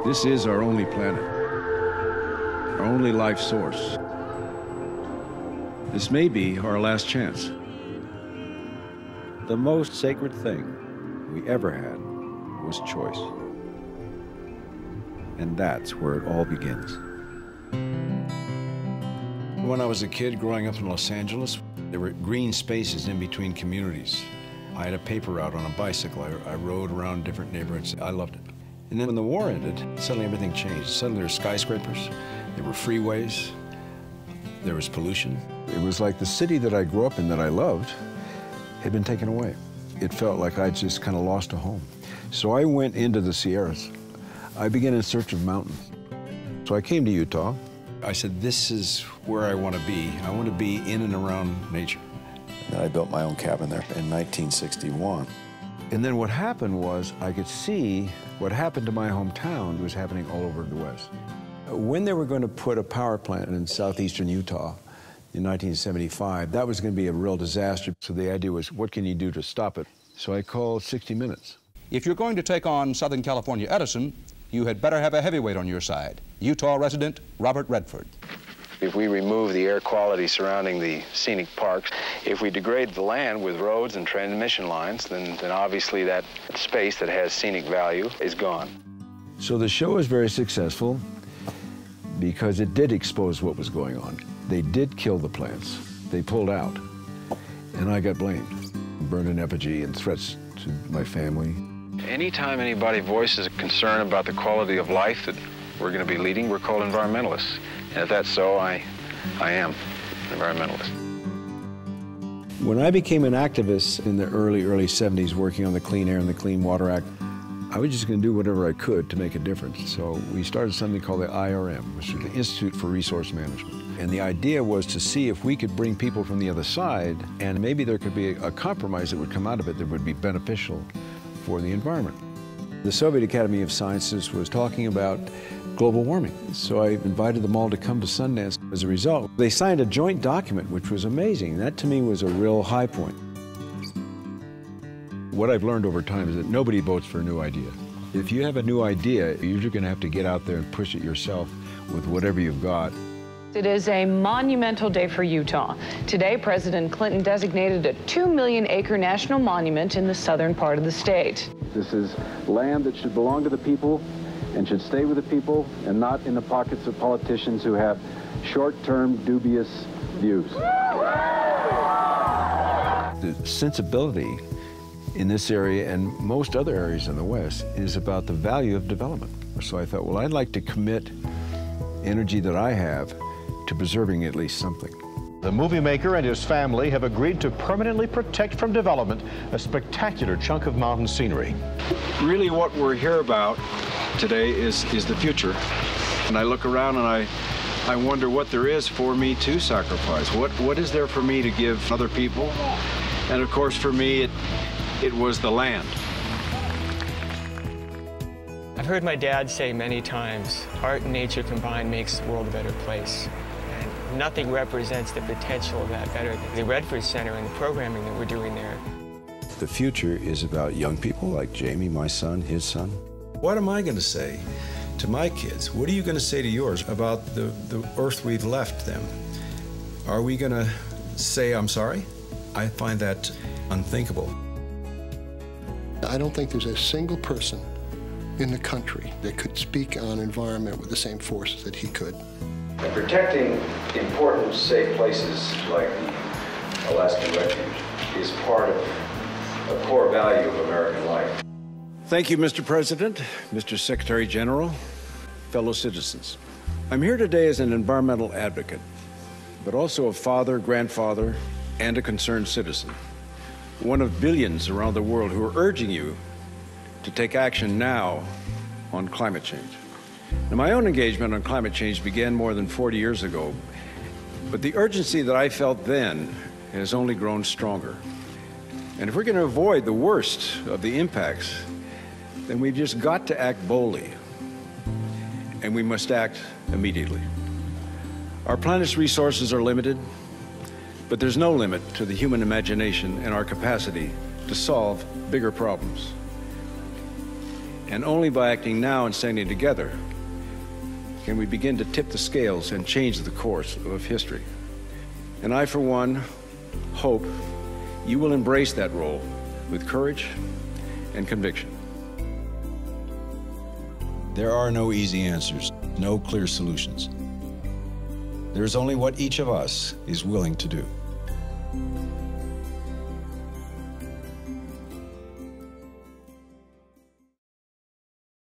This is our only planet, our only life source. This may be our last chance. The most sacred thing we ever had was choice. And that's where it all begins. When I was a kid growing up in Los Angeles, there were green spaces in between communities. I had a paper route on a bicycle. I rode around different neighborhoods. I loved it. And then when the war ended, suddenly everything changed. Suddenly there were skyscrapers, there were freeways, there was pollution. It was like the city that I grew up in that I loved had been taken away. It felt like I'd just kind of lost a home. So I went into the Sierras. I began in search of mountains. So I came to Utah. I said, this is where I want to be. I want to be in and around nature. And I built my own cabin there in 1961. And then what happened was I could see what happened to my hometown was happening all over the West. When they were going to put a power plant in southeastern Utah in 1975, that was going to be a real disaster. So the idea was, what can you do to stop it? So I called 60 Minutes. If you're going to take on Southern California Edison, you had better have a heavyweight on your side, Utah resident Robert Redford. If we remove the air quality surrounding the scenic parks, if we degrade the land with roads and transmission lines, then obviously that space that has scenic value is gone. So the show was very successful because it did expose what was going on. They did kill the plants. They pulled out, and I got blamed. Burned an effigy and threats to my family. Anytime anybody voices a concern about the quality of life that we're going to be leading, we're called environmentalists. And if that's so, I am an environmentalist. When I became an activist in the early 70s, working on the Clean Air and the Clean Water Act, I was just going to do whatever I could to make a difference. So we started something called the IRM, which is the Institute for Resource Management. And the idea was to see if we could bring people from the other side, and maybe there could be a compromise that would come out of it that would be beneficial for the environment. The Soviet Academy of Sciences was talking about global warming. So I invited them all to come to Sundance. As a result, they signed a joint document, which was amazing. That to me was a real high point. What I've learned over time is that nobody votes for a new idea. If you have a new idea, you're usually going to have to get out there and push it yourself with whatever you've got. It is a monumental day for Utah. Today, President Clinton designated a 2 million acre national monument in the southern part of the state. This is land that should belong to the people and should stay with the people and not in the pockets of politicians who have short-term, dubious views. The sensibility in this area and most other areas in the West is about the value of development. So I thought, well, I'd like to commit energy that I have to preserving at least something. The movie maker and his family have agreed to permanently protect from development a spectacular chunk of mountain scenery. Really what we're here about today is the future. And I look around and I wonder what there is for me to sacrifice. What is there for me to give other people? And of course for me it was the land. I've heard my dad say many times, art and nature combined makes the world a better place. And nothing represents the potential of that better than the Redferd Center and the programming that we're doing there. The future is about young people like Jamie, my son, his son. What am I going to say to my kids? What are you going to say to yours about the earth we've left them? Are we going to say, I'm sorry? I find that unthinkable. I don't think there's a single person in the country that could speak on environment with the same force that he could. And protecting important, safe places like the Alaskan Refuge is part of a core value of American life. Thank you, Mr. President, Mr. Secretary General, fellow citizens. I'm here today as an environmental advocate, but also a father, grandfather, and a concerned citizen. One of billions around the world who are urging you to take action now on climate change. Now, my own engagement on climate change began more than 40 years ago, but the urgency that I felt then has only grown stronger. And if we're going to avoid the worst of the impacts, then we've just got to act boldly, and we must act immediately. Our planet's resources are limited, but there's no limit to the human imagination and our capacity to solve bigger problems. And only by acting now and standing together can we begin to tip the scales and change the course of history. And I, for one, hope you will embrace that role with courage and conviction. There are no easy answers, no clear solutions. There is only what each of us is willing to do.